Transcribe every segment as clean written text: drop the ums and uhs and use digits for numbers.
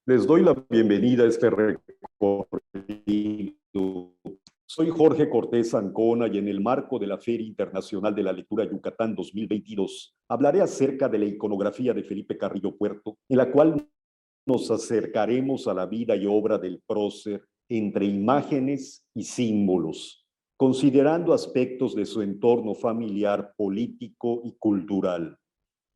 Les doy la bienvenida a este recorrido. Soy Jorge Cortés Ancona y en el marco de la Feria Internacional de la Lectura Yucatán 2022 hablaré acerca de la iconografía de Felipe Carrillo Puerto, en la cual nos acercaremos a la vida y obra del prócer entre imágenes y símbolos, considerando aspectos de su entorno familiar, político y cultural.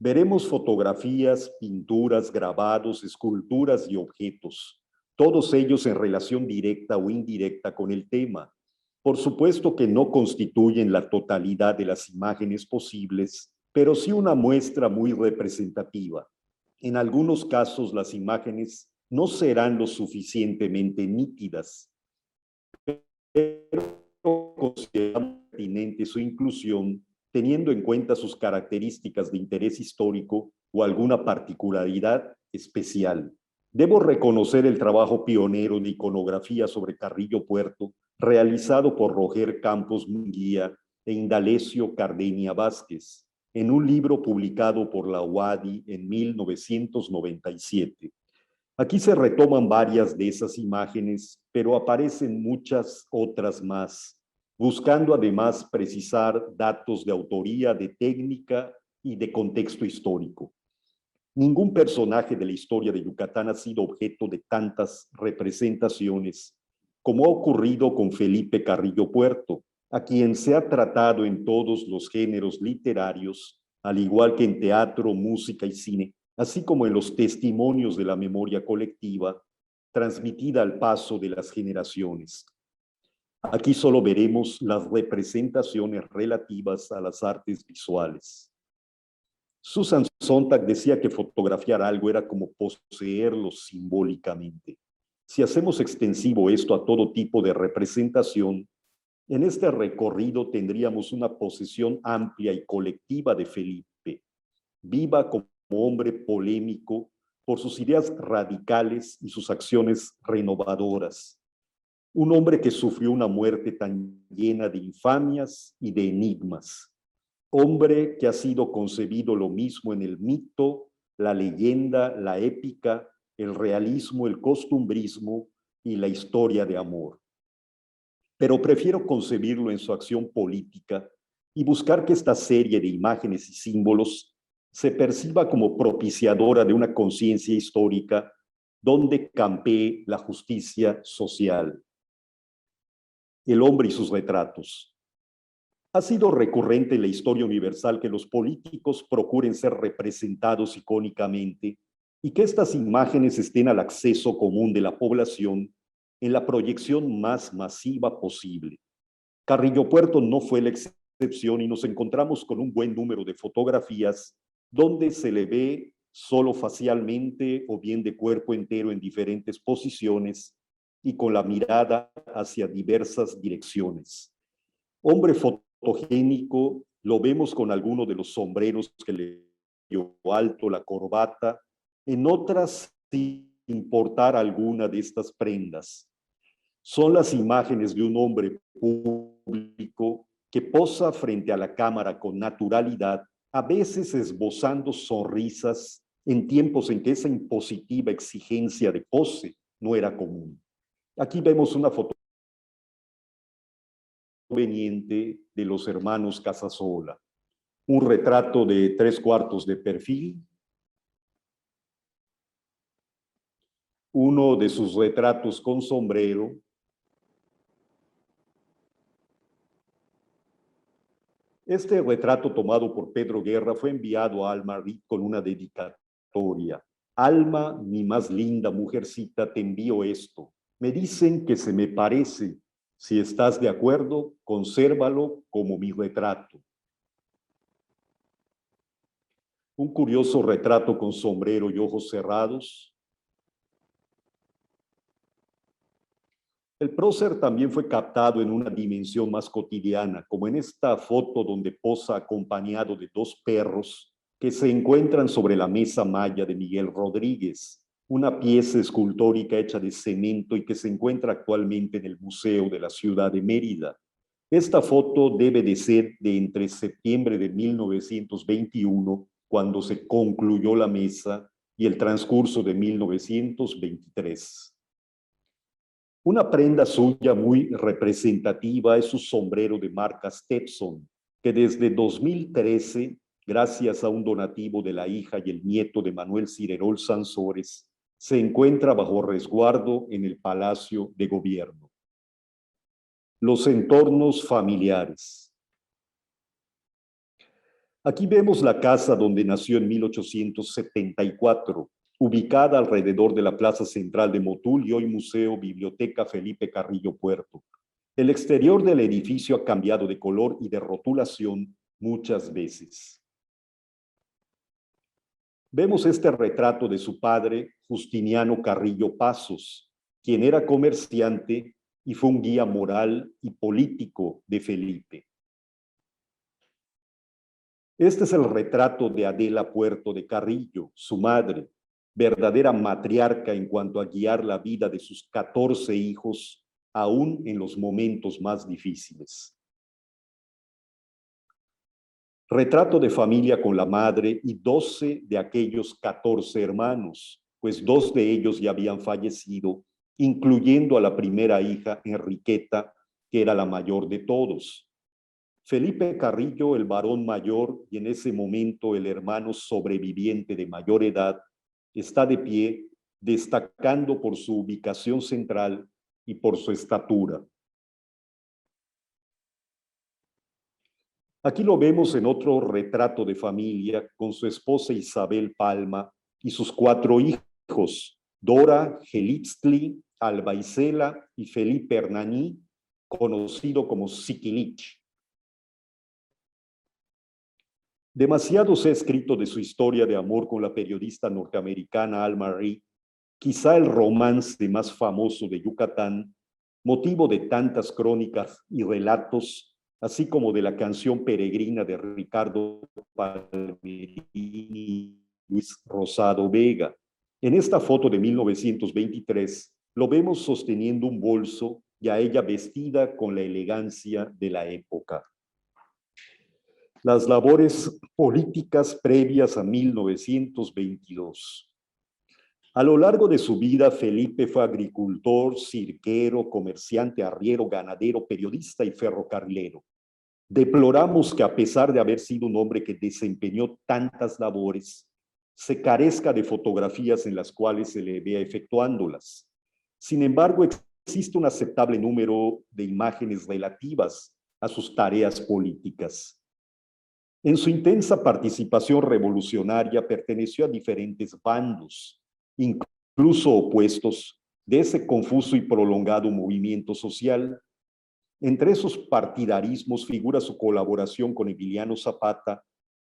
Veremos fotografías, pinturas, grabados, esculturas y objetos, todos ellos en relación directa o indirecta con el tema. Por supuesto que no constituyen la totalidad de las imágenes posibles, pero sí una muestra muy representativa. En algunos casos las imágenes no serán lo suficientemente nítidas, pero consideramos pertinente su inclusión teniendo en cuenta sus características de interés histórico o alguna particularidad especial. Debo reconocer el trabajo pionero de iconografía sobre Carrillo Puerto, realizado por Roger Campos Munguía e Indalecio Cardenia Vázquez, en un libro publicado por la UADY en 1997. Aquí se retoman varias de esas imágenes, pero aparecen muchas otras más, buscando además precisar datos de autoría, de técnica y de contexto histórico. Ningún personaje de la historia de Yucatán ha sido objeto de tantas representaciones como ha ocurrido con Felipe Carrillo Puerto, a quien se ha tratado en todos los géneros literarios, al igual que en teatro, música y cine, así como en los testimonios de la memoria colectiva, transmitida al paso de las generaciones. Aquí solo veremos las representaciones relativas a las artes visuales. Susan Sontag decía que fotografiar algo era como poseerlo simbólicamente. Si hacemos extensivo esto a todo tipo de representación, en este recorrido tendríamos una posesión amplia y colectiva de Felipe, viva como hombre polémico por sus ideas radicales y sus acciones renovadoras. Un hombre que sufrió una muerte tan llena de infamias y de enigmas. Hombre que ha sido concebido lo mismo en el mito, la leyenda, la épica, el realismo, el costumbrismo y la historia de amor. Pero prefiero concebirlo en su acción política y buscar que esta serie de imágenes y símbolos se perciba como propiciadora de una conciencia histórica donde campee la justicia social. El hombre y sus retratos. Ha sido recurrente en la historia universal que los políticos procuren ser representados icónicamente y que estas imágenes estén al acceso común de la población en la proyección más masiva posible. Carrillo Puerto no fue la excepción y nos encontramos con un buen número de fotografías donde se le ve solo facialmente o bien de cuerpo entero en diferentes posiciones y con la mirada hacia diversas direcciones. Hombre fotogénico, lo vemos con alguno de los sombreros que le dio alto, la corbata, en otras sin importar alguna de estas prendas. Son las imágenes de un hombre público que posa frente a la cámara con naturalidad, a veces esbozando sonrisas en tiempos en que esa impositiva exigencia de pose no era común. Aquí vemos una foto proveniente de los hermanos Casasola, un retrato de 3/4 de perfil, uno de sus retratos con sombrero, este retrato tomado por Pedro Guerra fue enviado a Alma Reed con una dedicatoria. Alma, mi más linda mujercita, te envío esto. Me dicen que se me parece. Si estás de acuerdo, consérvalo como mi retrato. Un curioso retrato con sombrero y ojos cerrados. El prócer también fue captado en una dimensión más cotidiana, como en esta foto donde posa acompañado de 2 perros que se encuentran sobre la mesa maya de Miguel Rodríguez, una pieza escultórica hecha de cemento y que se encuentra actualmente en el Museo de la Ciudad de Mérida. Esta foto debe de ser de entre septiembre de 1921, cuando se concluyó la mesa, y el transcurso de 1923. Una prenda suya muy representativa es su sombrero de marca Stetson, que desde 2013, gracias a un donativo de la hija y el nieto de Manuel Cirerol Sansores, se encuentra bajo resguardo en el Palacio de Gobierno. Los entornos familiares. Aquí vemos la casa donde nació en 1874, ubicada alrededor de la plaza central de Motul y hoy Museo Biblioteca Felipe Carrillo Puerto. El exterior del edificio ha cambiado de color y de rotulación muchas veces. Vemos este retrato de su padre, Justiniano Carrillo Pasos, quien era comerciante y fue un guía moral y político de Felipe. Este es el retrato de Adela Puerto de Carrillo, su madre, verdadera matriarca en cuanto a guiar la vida de sus 14 hijos, aún en los momentos más difíciles. Retrato de familia con la madre y 12 de aquellos 14 hermanos, pues 2 de ellos ya habían fallecido, incluyendo a la primera hija, Enriqueta, que era la mayor de todos. Felipe Carrillo, el varón mayor y en ese momento el hermano sobreviviente de mayor edad, está de pie, destacando por su ubicación central y por su estatura. Aquí lo vemos en otro retrato de familia con su esposa Isabel Palma y sus 4 hijos, Dora, Gelitztli, Alba Isela y Felipe Hernani, conocido como Siquilich. Demasiado se ha escrito de su historia de amor con la periodista norteamericana Alma Ree, quizá el romance más famoso de Yucatán, motivo de tantas crónicas y relatos, así como de la canción peregrina de Ricardo Palmerini y Luis Rosado Vega. En esta foto de 1923 lo vemos sosteniendo un bolso y a ella vestida con la elegancia de la época. Las labores políticas previas a 1922. A lo largo de su vida, Felipe fue agricultor, cirquero, comerciante, arriero, ganadero, periodista y ferrocarrilero. Deploramos que a pesar de haber sido un hombre que desempeñó tantas labores, se carezca de fotografías en las cuales se le vea efectuándolas. Sin embargo, existe un aceptable número de imágenes relativas a sus tareas políticas. En su intensa participación revolucionaria perteneció a diferentes bandos, incluso opuestos, de ese confuso y prolongado movimiento social. Entre esos partidarismos figura su colaboración con Emiliano Zapata,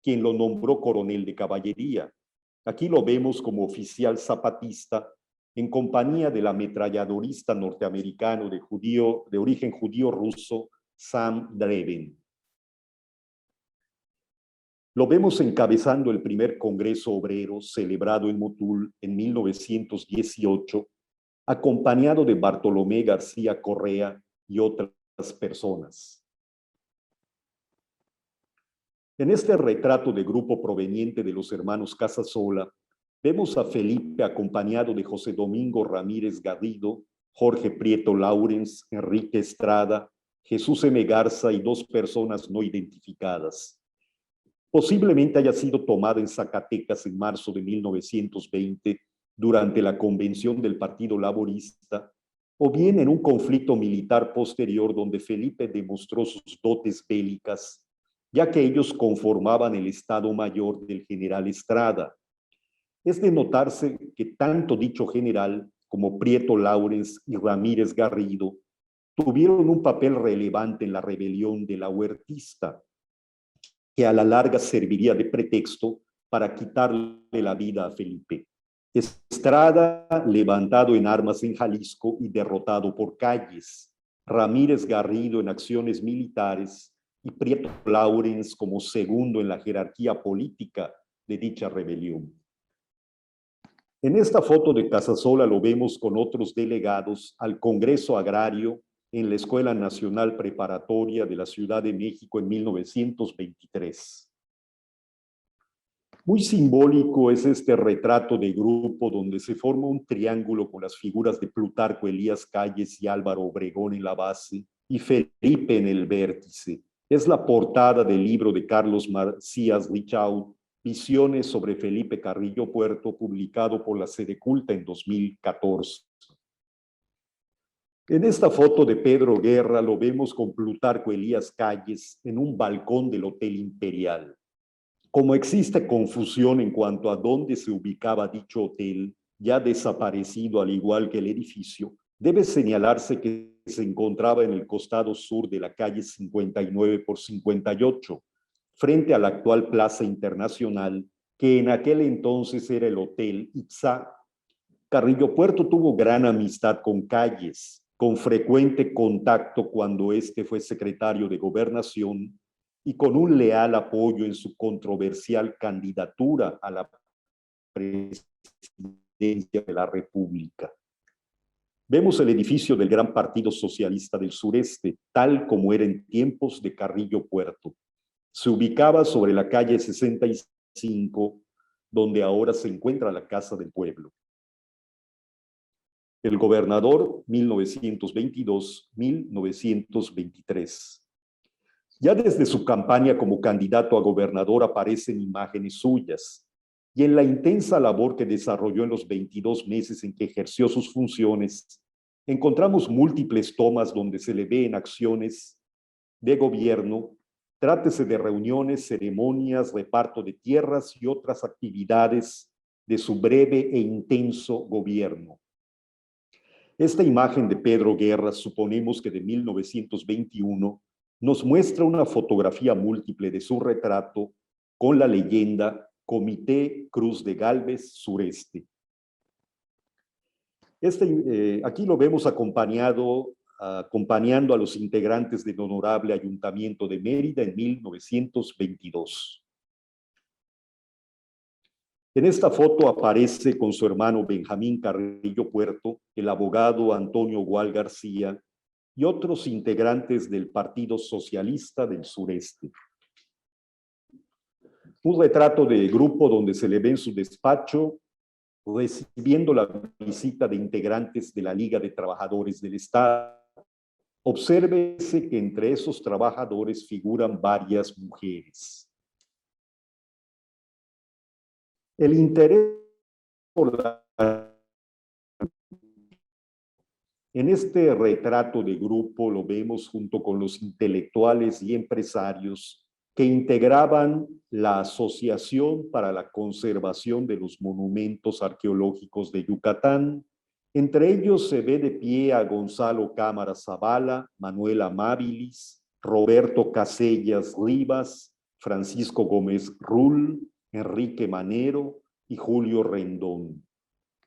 quien lo nombró coronel de caballería. Aquí lo vemos como oficial zapatista en compañía del ametralladorista norteamericano de origen judío ruso, Sam Dreven. Lo vemos encabezando el primer Congreso Obrero celebrado en Motul en 1918, acompañado de Bartolomé García Correa y otras personas. En este retrato de grupo proveniente de los hermanos Casasola, vemos a Felipe acompañado de José Domingo Ramírez Garrido, Jorge Prieto Laurens, Enrique Estrada, Jesús M. Garza y 2 personas no identificadas. Posiblemente haya sido tomada en Zacatecas en marzo de 1920 durante la convención del Partido Laborista, o bien en un conflicto militar posterior donde Felipe demostró sus dotes bélicas, ya que ellos conformaban el Estado Mayor del general Estrada. Es de notarse que tanto dicho general como Prieto Laurens y Ramírez Garrido tuvieron un papel relevante en la rebelión de la Huertista, que a la larga serviría de pretexto para quitarle la vida a Felipe. Estrada, levantado en armas en Jalisco y derrotado por Calles. Ramírez Garrido en acciones militares y Prieto Laurens como segundo en la jerarquía política de dicha rebelión. En esta foto de Casasola lo vemos con otros delegados al Congreso Agrario en la Escuela Nacional Preparatoria de la Ciudad de México en 1923. Muy simbólico es este retrato de grupo donde se forma un triángulo con las figuras de Plutarco Elías Calles y Álvaro Obregón en la base y Felipe en el vértice. Es la portada del libro de Carlos Macías Richaud, Visiones sobre Felipe Carrillo Puerto, publicado por la Sede Culta en 2014. En esta foto de Pedro Guerra lo vemos con Plutarco Elías Calles en un balcón del Hotel Imperial. Como existe confusión en cuanto a dónde se ubicaba dicho hotel, ya desaparecido al igual que el edificio, debe señalarse que se encontraba en el costado sur de la calle 59 por 58, frente a la actual Plaza Internacional, que en aquel entonces era el Hotel Itzá. Carrillo Puerto tuvo gran amistad con Calles, con frecuente contacto cuando éste fue secretario de Gobernación y con un leal apoyo en su controversial candidatura a la presidencia de la República. Vemos el edificio del Gran Partido Socialista del Sureste, tal como era en tiempos de Carrillo Puerto. Se ubicaba sobre la calle 65, donde ahora se encuentra la Casa del Pueblo. El gobernador, 1922-1923. Ya desde su campaña como candidato a gobernador aparecen imágenes suyas, y en la intensa labor que desarrolló en los 22 meses en que ejerció sus funciones, encontramos múltiples tomas donde se le ve en acciones de gobierno, trátese de reuniones, ceremonias, reparto de tierras y otras actividades de su breve e intenso gobierno. Esta imagen de Pedro Guerra, suponemos que de 1921, nos muestra una fotografía múltiple de su retrato con la leyenda Comité Cruz de Gálvez Sureste. Aquí lo vemos acompañando a los integrantes del Honorable Ayuntamiento de Mérida en 1922. En esta foto aparece con su hermano Benjamín Carrillo Puerto, el abogado Antonio Gual García y otros integrantes del Partido Socialista del Sureste. Un retrato de grupo donde se le ve en su despacho recibiendo la visita de integrantes de la Liga de Trabajadores del Estado. Obsérvese que entre esos trabajadores figuran varias mujeres. El interés por la... En este retrato de grupo lo vemos junto con los intelectuales y empresarios que integraban la Asociación para la Conservación de los Monumentos Arqueológicos de Yucatán. Entre ellos se ve de pie a Gonzalo Cámara Zavala, Manuel Amabilis, Roberto Casellas Rivas, Francisco Gómez Rull, Enrique Manero y Julio Rendón.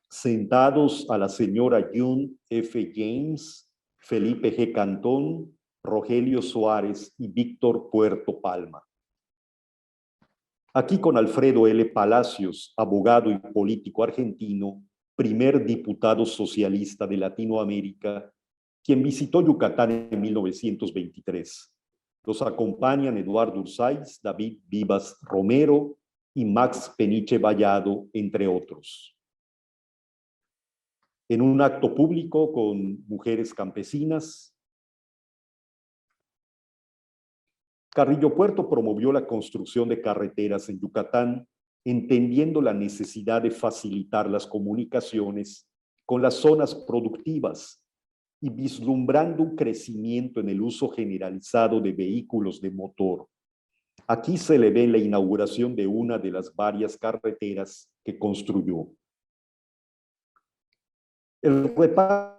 Sentados a la señora June F. James, Felipe G. Cantón, Rogelio Suárez y Víctor Puerto Palma. Aquí con Alfredo L. Palacios, abogado y político argentino, primer diputado socialista de Latinoamérica, quien visitó Yucatán en 1923. Los acompañan Eduardo Ursáiz, David Vivas Romero y Max Peniche Vallado, entre otros. En un acto público con mujeres campesinas, Carrillo Puerto promovió la construcción de carreteras en Yucatán, entendiendo la necesidad de facilitar las comunicaciones con las zonas productivas y vislumbrando un crecimiento en el uso generalizado de vehículos de motor. Aquí se le ve la inauguración de una de las varias carreteras que construyó. El reparto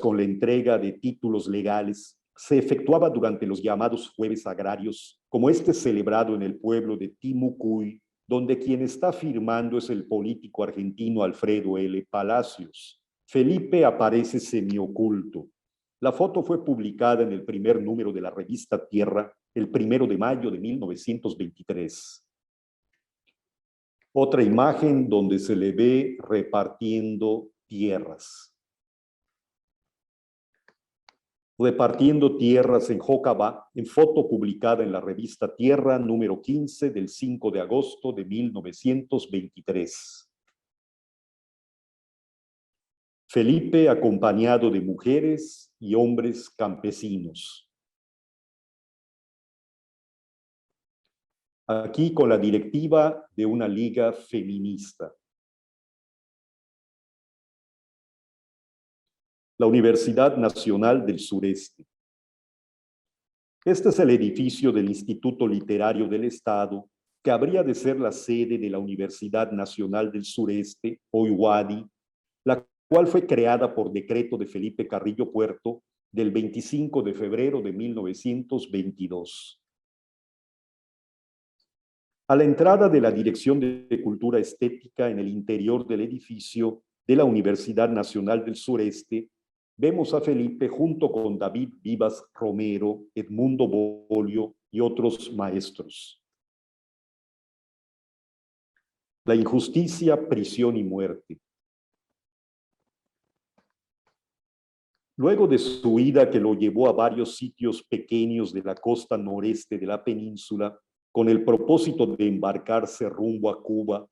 con la entrega de títulos legales se efectuaba durante los llamados jueves agrarios, como este celebrado en el pueblo de Timucuy, donde quien está firmando es el político argentino Alfredo L. Palacios. Felipe aparece semioculto. La foto fue publicada en el primer número de la revista Tierra el 1 de mayo de 1923. Otra imagen donde se le ve repartiendo tierras. repartiendo tierras en Jocabá, en foto publicada en la revista Tierra número 15 del 5 de agosto de 1923. Felipe acompañado de mujeres y hombres campesinos. Aquí con la directiva de una liga feminista. La Universidad Nacional del Sureste. Este es el edificio del Instituto Literario del Estado, que habría de ser la sede de la Universidad Nacional del Sureste, hoy UADY, la cual fue creada por decreto de Felipe Carrillo Puerto del 25 de febrero de 1922. A la entrada de la Dirección de Cultura Estética en el interior del edificio de la Universidad Nacional del Sureste, vemos a Felipe junto con David Vivas Romero, Edmundo Bolio y otros maestros. La injusticia, prisión y muerte. Luego de su huida que lo llevó a varios sitios pequeños de la costa noreste de la península, con el propósito de embarcarse rumbo a Cuba,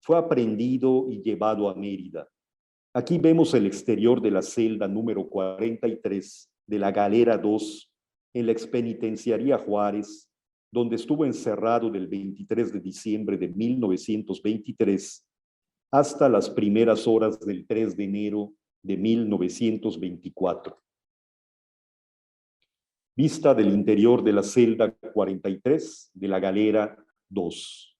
fue aprehendido y llevado a Mérida. Aquí vemos el exterior de la celda número 43 de la Galera 2 en la expenitenciaría Juárez, donde estuvo encerrado del 23 de diciembre de 1923 hasta las primeras horas del 3 de enero de 1924. Vista del interior de la celda 43 de la Galera 2.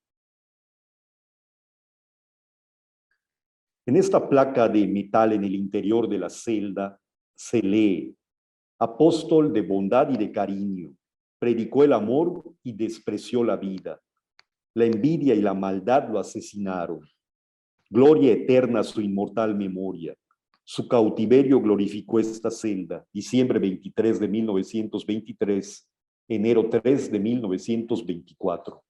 En esta placa de metal en el interior de la celda se lee: apóstol de bondad y de cariño, predicó el amor y despreció la vida. La envidia y la maldad lo asesinaron. Gloria eterna a su inmortal memoria. Su cautiverio glorificó esta celda, diciembre 23 de 1923, enero 3 de 1924.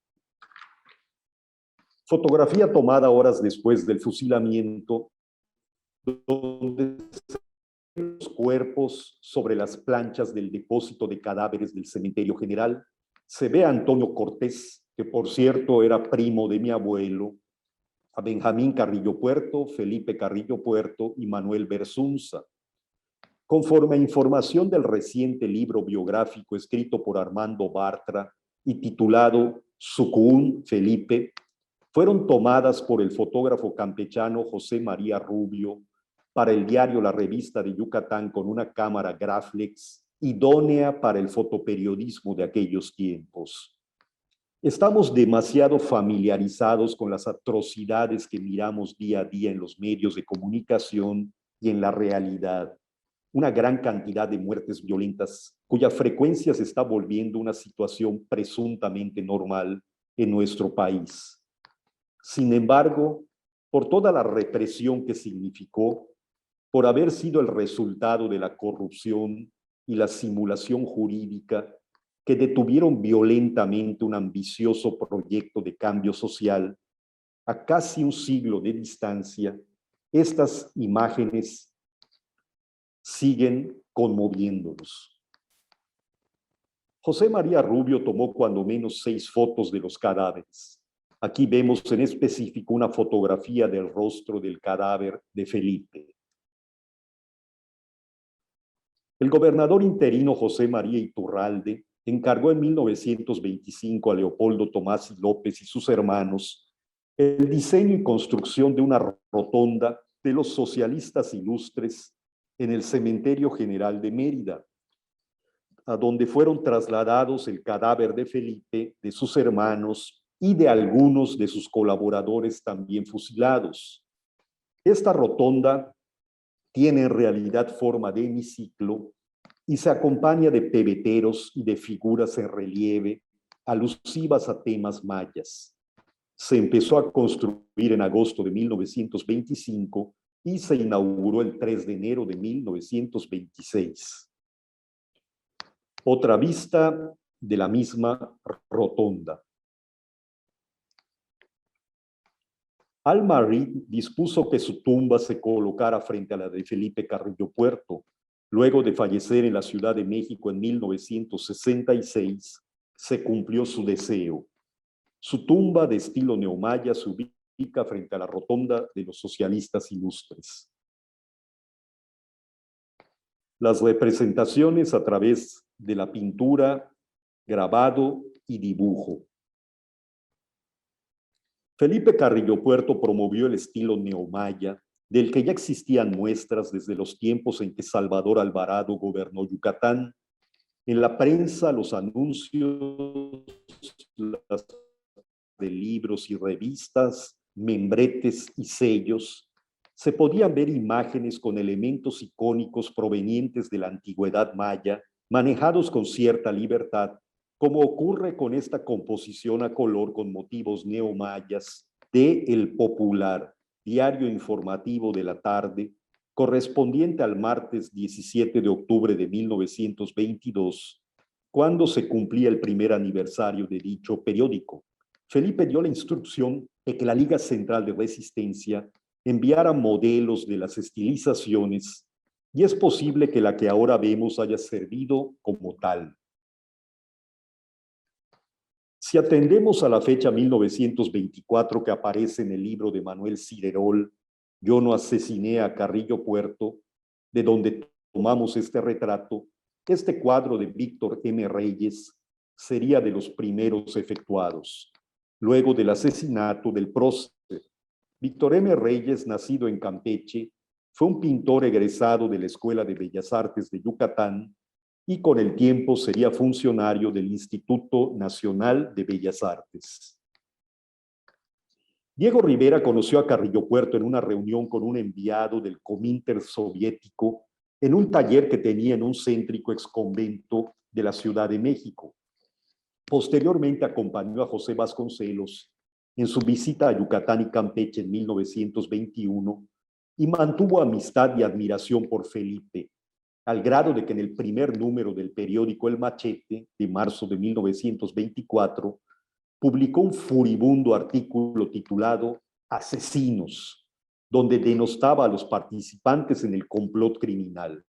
Fotografía tomada horas después del fusilamiento, donde los cuerpos sobre las planchas del depósito de cadáveres del cementerio general. Se ve a Antonio Cortés, que por cierto era primo de mi abuelo, a Benjamín Carrillo Puerto, Felipe Carrillo Puerto y Manuel Bersunza. Conforme a información del reciente libro biográfico escrito por Armando Bartra y titulado Sucún Felipe, fueron tomadas por el fotógrafo campechano José María Rubio para el diario La Revista de Yucatán con una cámara Graflex idónea para el fotoperiodismo de aquellos tiempos. Estamos demasiado familiarizados con las atrocidades que miramos día a día en los medios de comunicación y en la realidad. Una gran cantidad de muertes violentas cuya frecuencia se está volviendo una situación presuntamente normal en nuestro país. Sin embargo, por toda la represión que significó, por haber sido el resultado de la corrupción y la simulación jurídica que detuvieron violentamente un ambicioso proyecto de cambio social, a casi un siglo de distancia, estas imágenes siguen conmoviéndonos. José María Rubio tomó cuando menos 6 fotos de los cadáveres. Aquí vemos en específico una fotografía del rostro del cadáver de Felipe. El gobernador interino José María Iturralde encargó en 1925 a Leopoldo Tomás López y sus hermanos el diseño y construcción de una rotonda de los socialistas ilustres en el Cementerio General de Mérida, a donde fueron trasladados el cadáver de Felipe, de sus hermanos y de algunos de sus colaboradores también fusilados. Esta rotonda tiene en realidad forma de hemiciclo y se acompaña de pebeteros y de figuras en relieve alusivas a temas mayas. Se empezó a construir en agosto de 1925 y se inauguró el 3 de enero de 1926. Otra vista de la misma rotonda. Alma Reed dispuso que su tumba se colocara frente a la de Felipe Carrillo Puerto, Luego de fallecer en la Ciudad de México en 1966, se cumplió su deseo. Su tumba de estilo neomaya se ubica frente a la rotonda de los socialistas ilustres. Las representaciones a través de la pintura, grabado y dibujo. Felipe Carrillo Puerto promovió el estilo neomaya, del que ya existían muestras desde los tiempos en que Salvador Alvarado gobernó Yucatán. En la prensa, los anuncios, las de libros y revistas, membretes y sellos, se podían ver imágenes con elementos icónicos provenientes de la antigüedad maya, manejados con cierta libertad, como ocurre con esta composición a color con motivos neomayas de El Popular, diario informativo de la tarde, correspondiente al martes 17 de octubre de 1922, cuando se cumplía el primer aniversario de dicho periódico. Felipe dio la instrucción de que la Liga Central de Resistencia enviara modelos de las estilizaciones y es posible que la que ahora vemos haya servido como tal. Si atendemos a la fecha 1924 que aparece en el libro de Manuel Cirerol, Yo no asesiné a Carrillo Puerto, de donde tomamos este retrato, este cuadro de Víctor M. Reyes sería de los primeros efectuados, luego del asesinato del prócer. Víctor M. Reyes, nacido en Campeche, fue un pintor egresado de la Escuela de Bellas Artes de Yucatán y con el tiempo sería funcionario del Instituto Nacional de Bellas Artes. Diego Rivera conoció a Carrillo Puerto en una reunión con un enviado del Comintern soviético en un taller que tenía en un céntrico exconvento de la Ciudad de México. Posteriormente acompañó a José Vasconcelos en su visita a Yucatán y Campeche en 1921 y mantuvo amistad y admiración por Felipe, al grado de que en el primer número del periódico El Machete, de marzo de 1924, publicó un furibundo artículo titulado Asesinos, donde denostaba a los participantes en el complot criminal.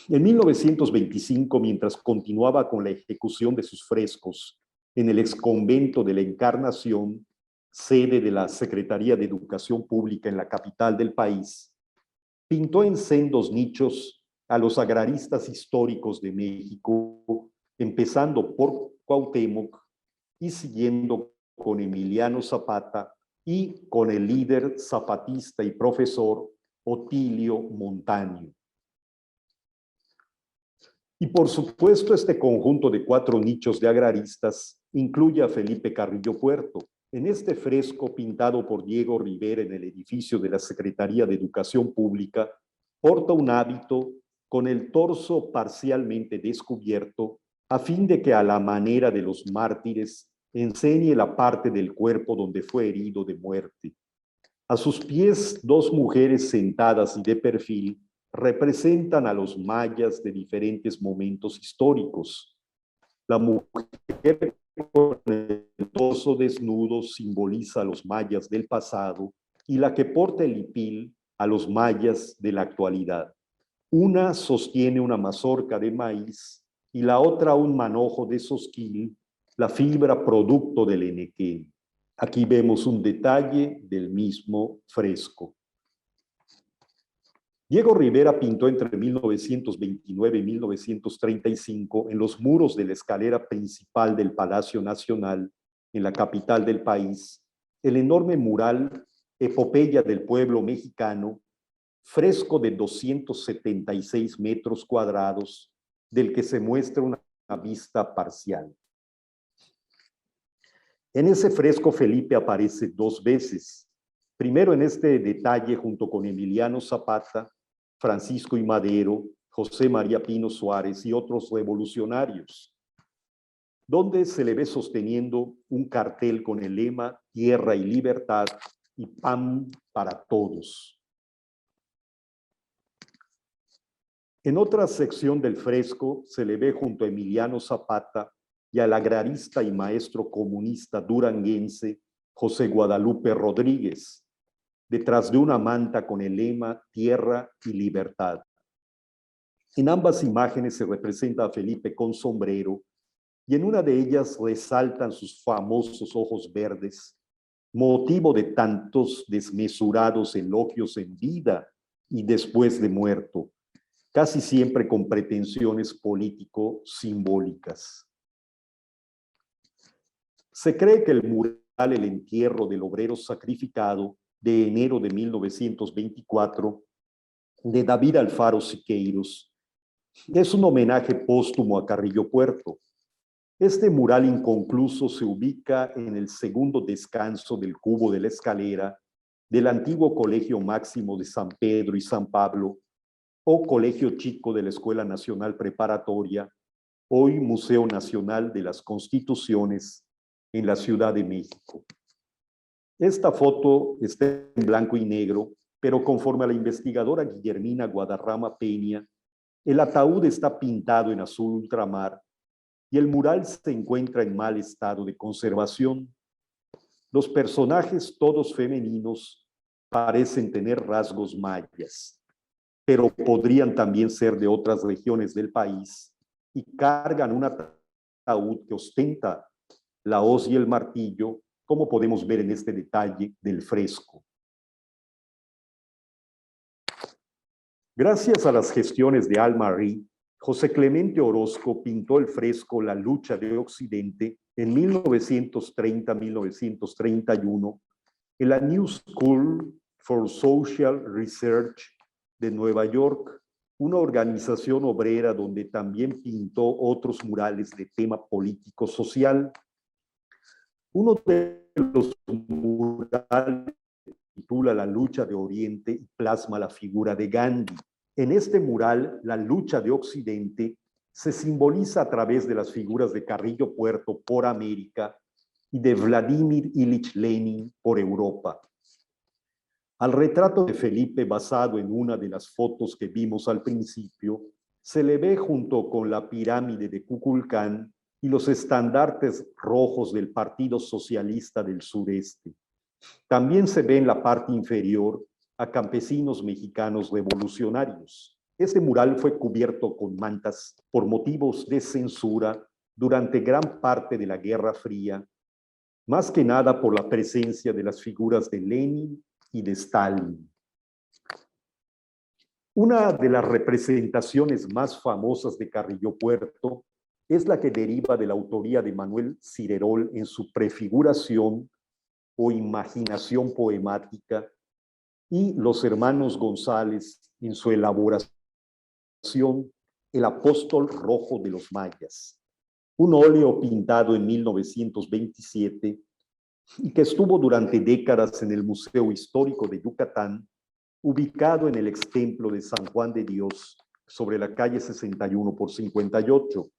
En 1925, mientras continuaba con la ejecución de sus frescos en el exconvento de la Encarnación, sede de la Secretaría de Educación Pública en la capital del país, pintó en sendos nichos a los agraristas históricos de México, empezando por Cuauhtémoc y siguiendo con Emiliano Zapata y con el líder zapatista y profesor Otilio Montaño. Y por supuesto, este conjunto de 4 nichos de agraristas incluye a Felipe Carrillo Puerto. En este fresco pintado por Diego Rivera en el edificio de la Secretaría de Educación Pública, porta un hábito con el torso parcialmente descubierto, a fin de que a la manera de los mártires enseñe la parte del cuerpo donde fue herido de muerte. A sus pies, 2 mujeres sentadas y de perfil representan a los mayas de diferentes momentos históricos. La mujer con el torso desnudo simboliza a los mayas del pasado y la que porta el hipil a los mayas de la actualidad. Una sostiene una mazorca de maíz y la otra un manojo de sosquil, la fibra producto del enequén. Aquí vemos un detalle del mismo fresco. Diego Rivera pintó entre 1929 y 1935 en los muros de la escalera principal del Palacio Nacional, en la capital del país, el enorme mural Epopeya del Pueblo Mexicano, fresco de 276 metros cuadrados, del que se muestra una vista parcial. En ese fresco Felipe aparece 2 veces, primero en este detalle junto con Emiliano Zapata, Francisco I. Madero, José María Pino Suárez y otros revolucionarios, donde se le ve sosteniendo un cartel con el lema Tierra y Libertad y Pan para Todos. En otra sección del fresco se le ve junto a Emiliano Zapata y al agrarista y maestro comunista duranguense José Guadalupe Rodríguez, detrás de una manta con el lema Tierra y Libertad. En ambas imágenes se representa a Felipe con sombrero y en una de ellas resaltan sus famosos ojos verdes, motivo de tantos desmesurados elogios en vida y después de muerto, casi siempre con pretensiones político-simbólicas. Se cree que el mural El entierro del obrero sacrificado de enero de 1924 de David Alfaro Siqueiros es un homenaje póstumo a Carrillo Puerto. Este mural inconcluso se ubica en el segundo descanso del cubo de la escalera del antiguo Colegio Máximo de San Pedro y San Pablo, o Colegio Chico de la Escuela Nacional Preparatoria, hoy Museo Nacional de las Constituciones, en la Ciudad de México. Esta foto está en blanco y negro, pero conforme a la investigadora Guillermina Guadarrama Peña, el ataúd está pintado en azul ultramar y el mural se encuentra en mal estado de conservación. Los personajes, todos femeninos, parecen tener rasgos mayas, pero podrían también ser de otras regiones del país y cargan un ataúd que ostenta la hoz y el martillo, como podemos ver en este detalle del fresco. Gracias a las gestiones de Al-Marri, José Clemente Orozco pintó el fresco La lucha de Occidente en 1930-1931 en la New School for Social Research de Nueva York, una organización obrera donde también pintó otros murales de tema político-social. Uno de los murales titula La lucha de Oriente y plasma la figura de Gandhi. En este mural, la lucha de Occidente se simboliza a través de las figuras de Carrillo Puerto por América y de Vladimir Ilich Lenin por Europa. Al retrato de Felipe, basado en una de las fotos que vimos al principio, se le ve junto con la pirámide de Kukulcán y los estandartes rojos del Partido Socialista del Sureste. También se ve en la parte inferior a campesinos mexicanos revolucionarios. Este mural fue cubierto con mantas por motivos de censura durante gran parte de la Guerra Fría, más que nada por la presencia de las figuras de Lenin y de Stalin. Una de las representaciones más famosas de Carrillo Puerto es la que deriva de la autoría de Manuel Cirerol en su prefiguración o imaginación poemática, y los hermanos González en su elaboración El apóstol rojo de los mayas, un óleo pintado en 1927 y que estuvo durante décadas en el Museo Histórico de Yucatán, ubicado en el extemplo de San Juan de Dios, sobre la calle 61 por 58.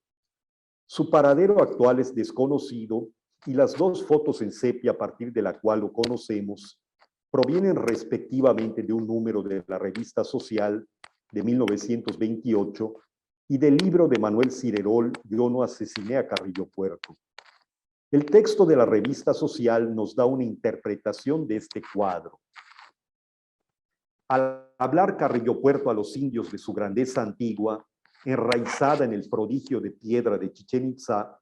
Su paradero actual es desconocido y las dos fotos en sepia a partir de la cual lo conocemos provienen respectivamente de un número de la revista Social de 1928 y del libro de Manuel Cirerol, Yo no asesiné a Carrillo Puerto. El texto de la revista Social nos da una interpretación de este cuadro. Al hablar Carrillo Puerto a los indios de su grandeza antigua, enraizada en el prodigio de piedra de Chichén Itzá,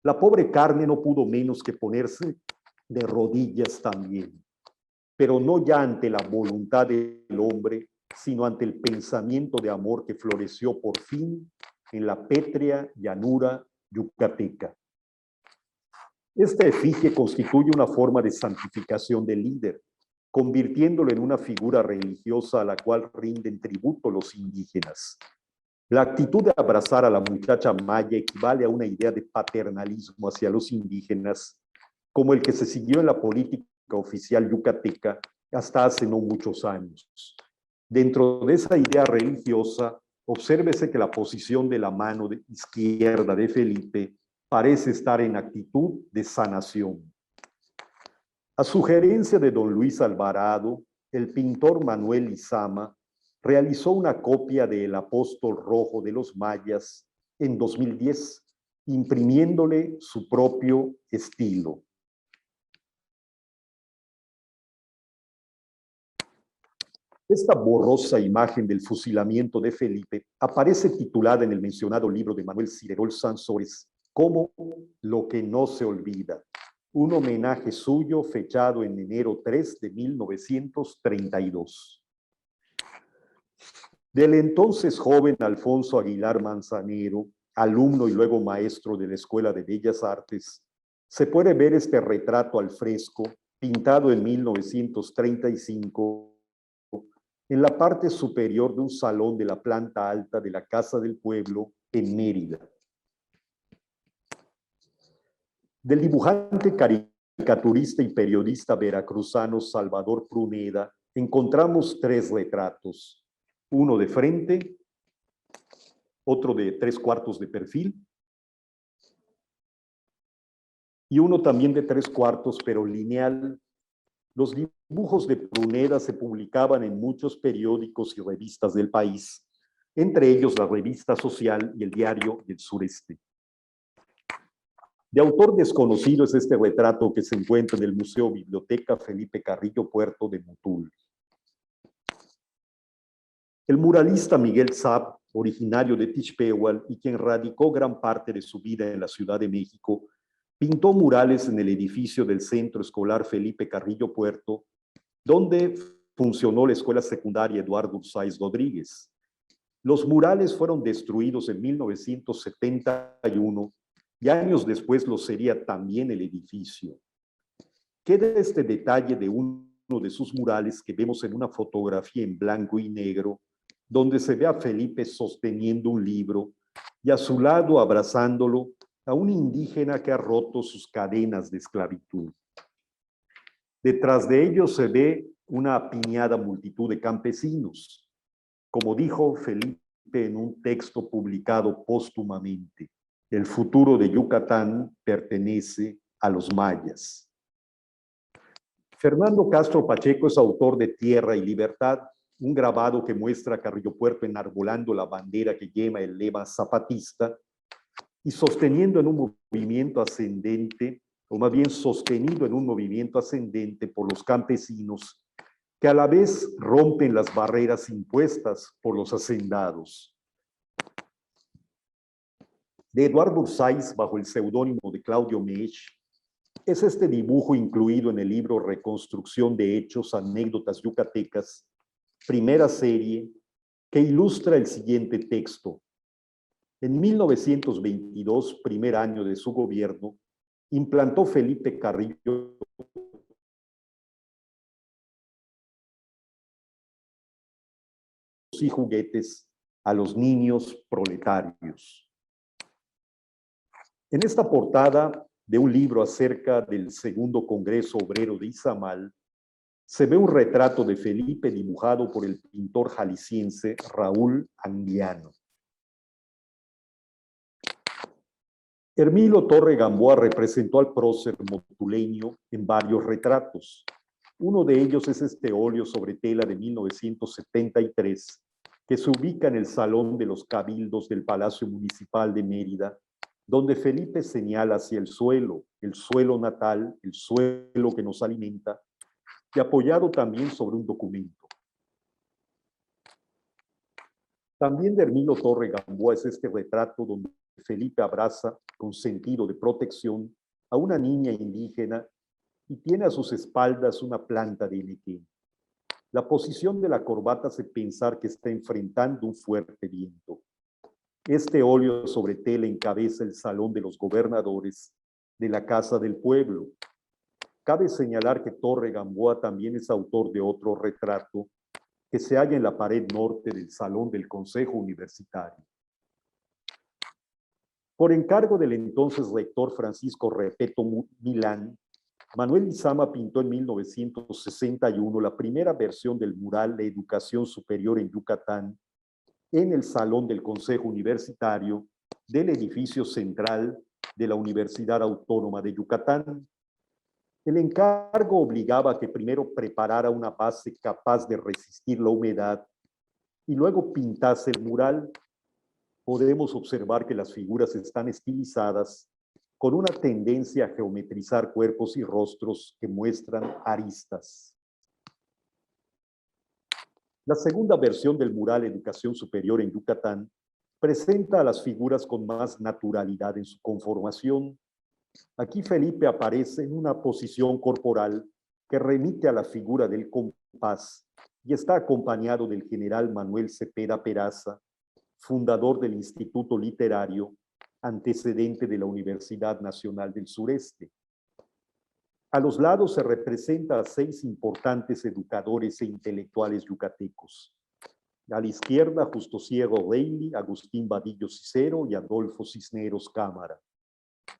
la pobre carne no pudo menos que ponerse de rodillas también, pero no ya ante la voluntad del hombre, sino ante el pensamiento de amor que floreció por fin en la pétrea llanura yucateca. Esta efigie constituye una forma de santificación del líder, convirtiéndolo en una figura religiosa a la cual rinden tributo los indígenas. La actitud de abrazar a la muchacha maya equivale a una idea de paternalismo hacia los indígenas, como el que se siguió en la política oficial yucateca hasta hace no muchos años. Dentro de esa idea religiosa, obsérvese que la posición de la mano izquierda de Felipe parece estar en actitud de sanación. A sugerencia de don Luis Alvarado, el pintor Manuel Izama realizó una copia de El apóstol rojo de los mayas en 2010, imprimiéndole su propio estilo. Esta borrosa imagen del fusilamiento de Felipe aparece titulada en el mencionado libro de Manuel Cirerol Sansores como Lo que no se olvida, un homenaje suyo fechado en enero 3 de 1932. Del entonces joven Alfonso Aguilar Manzanero, alumno y luego maestro de la Escuela de Bellas Artes, se puede ver este retrato al fresco, pintado en 1935, en la parte superior de un salón de la planta alta de la Casa del Pueblo en Mérida. Del dibujante caricaturista y periodista veracruzano Salvador Pruneda encontramos 3 retratos, uno de frente, otro de 3/4 de perfil y uno también de 3/4 pero lineal. Los dibujos de Pruneda se publicaban en muchos periódicos y revistas del país, entre ellos la Revista Social y el Diario del Sureste. De autor desconocido es este retrato que se encuentra en el Museo Biblioteca Felipe Carrillo Puerto de Motul. El muralista Miguel Saab, originario de Tixpehual y quien radicó gran parte de su vida en la Ciudad de México, pintó murales en el edificio del Centro Escolar Felipe Carrillo Puerto, donde funcionó la Escuela Secundaria Eduardo Ursáez Rodríguez. Los murales fueron destruidos en 1971 y años después lo sería también el edificio. Queda este detalle de uno de sus murales que vemos en una fotografía en blanco y negro, donde se ve a Felipe sosteniendo un libro y a su lado abrazándolo a un indígena que ha roto sus cadenas de esclavitud. Detrás de ellos se ve una apiñada multitud de campesinos. Como dijo Felipe en un texto publicado póstumamente, el futuro de Yucatán pertenece a los mayas. Fernando Castro Pacheco es autor de Tierra y Libertad, un grabado que muestra a Carrillo Puerto enarbolando la bandera que lleva el lema zapatista y sosteniendo en un movimiento ascendente, o más bien sostenido en un movimiento ascendente por los campesinos, que a la vez rompen las barreras impuestas por los hacendados. De Eduardo Ursáez, bajo el seudónimo de Claudio Mech, es este dibujo incluido en el libro Reconstrucción de Hechos, Anécdotas Yucatecas, primera serie, que ilustra el siguiente texto. En 1922, primer año de su gobierno, implantó Felipe Carrillo y juguetes a los niños proletarios. En esta portada de un libro acerca del segundo Congreso Obrero de Izamal, se ve un retrato de Felipe dibujado por el pintor jalisciense Raúl Anguiano. Hermilo Torre Gamboa representó al prócer motuleño en varios retratos. Uno de ellos es este óleo sobre tela de 1973, que se ubica en el Salón de los Cabildos del Palacio Municipal de Mérida, donde Felipe señala hacia el suelo natal, el suelo que nos alimenta, y apoyado también sobre un documento. También de Hermilo Torre Gamboa es este retrato donde Felipe abraza con sentido de protección a una niña indígena y tiene a sus espaldas una planta de enequén. La posición de la corbata hace pensar que está enfrentando un fuerte viento. Este óleo sobre tela encabeza el Salón de los Gobernadores de la Casa del Pueblo. Cabe señalar que Torre Gamboa también es autor de otro retrato que se halla en la pared norte del Salón del Consejo Universitario. Por encargo del entonces rector Francisco Repeto Milán, Manuel Lizama pintó en 1961 la primera versión del mural de Educación Superior en Yucatán en el Salón del Consejo Universitario del edificio central de la Universidad Autónoma de Yucatán. El encargo obligaba a que primero preparara una base capaz de resistir la humedad y luego pintase el mural. Podemos observar que las figuras están estilizadas con una tendencia a geometrizar cuerpos y rostros que muestran aristas. La segunda versión del mural Educación Superior en Yucatán presenta a las figuras con más naturalidad en su conformación. Aquí Felipe aparece en una posición corporal que remite a la figura del compás y está acompañado del general Manuel Cepeda Peraza, fundador del Instituto Literario, antecedente de la Universidad Nacional del Sureste. A los lados se representa a 6 importantes educadores e intelectuales yucatecos. A la izquierda, Justo Ciego Reilly, Agustín Vadillo Cicero y Adolfo Cisneros Cámara.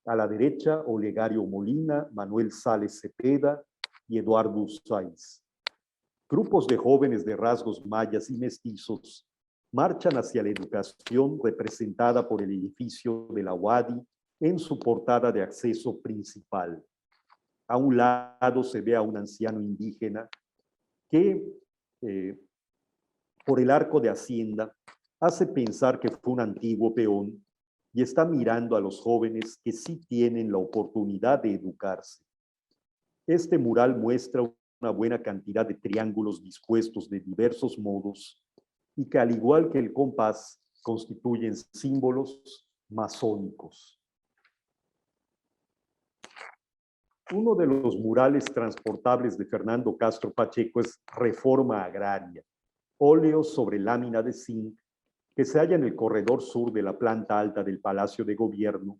A la derecha, Olegario Molina, Manuel Sales Cepeda y Eduardo Sáiz. Grupos de jóvenes de rasgos mayas y mestizos marchan hacia la educación representada por el edificio de la UADY en su portada de acceso principal. A un lado se ve a un anciano indígena que, por el arco de Hacienda, hace pensar que fue un antiguo peón y está mirando a los jóvenes que sí tienen la oportunidad de educarse. Este mural muestra una buena cantidad de triángulos dispuestos de diversos modos y que, al igual que el compás, constituyen símbolos masónicos. Uno de los murales transportables de Fernando Castro Pacheco es Reforma Agraria, óleos sobre lámina de zinc, que se halla en el corredor sur de la planta alta del Palacio de Gobierno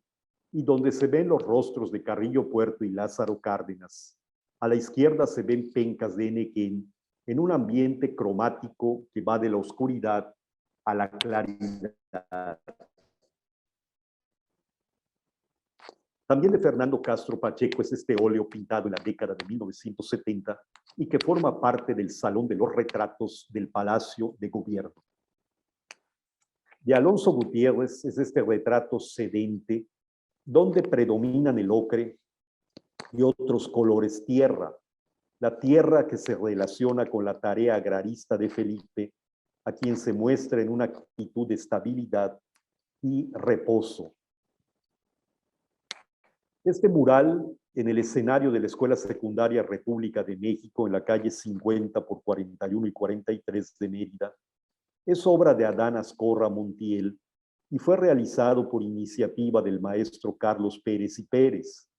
y donde se ven los rostros de Carrillo Puerto y Lázaro Cárdenas. A la izquierda se ven pencas de Enequén en un ambiente cromático que va de la oscuridad a la claridad. También de Fernando Castro Pacheco es este óleo pintado en la década de 1970 y que forma parte del Salón de los Retratos del Palacio de Gobierno. De Alonso Gutiérrez es este retrato sedente donde predominan el ocre y otros colores tierra. La tierra que se relaciona con la tarea agrarista de Felipe, a quien se muestra en una actitud de estabilidad y reposo. Este mural, en el escenario de la Escuela Secundaria República de México, en la calle 50 por 41 y 43 de Mérida, es obra de Adán Azcorra Montiel y fue realizado por iniciativa del maestro Carlos Pérez y Pérez.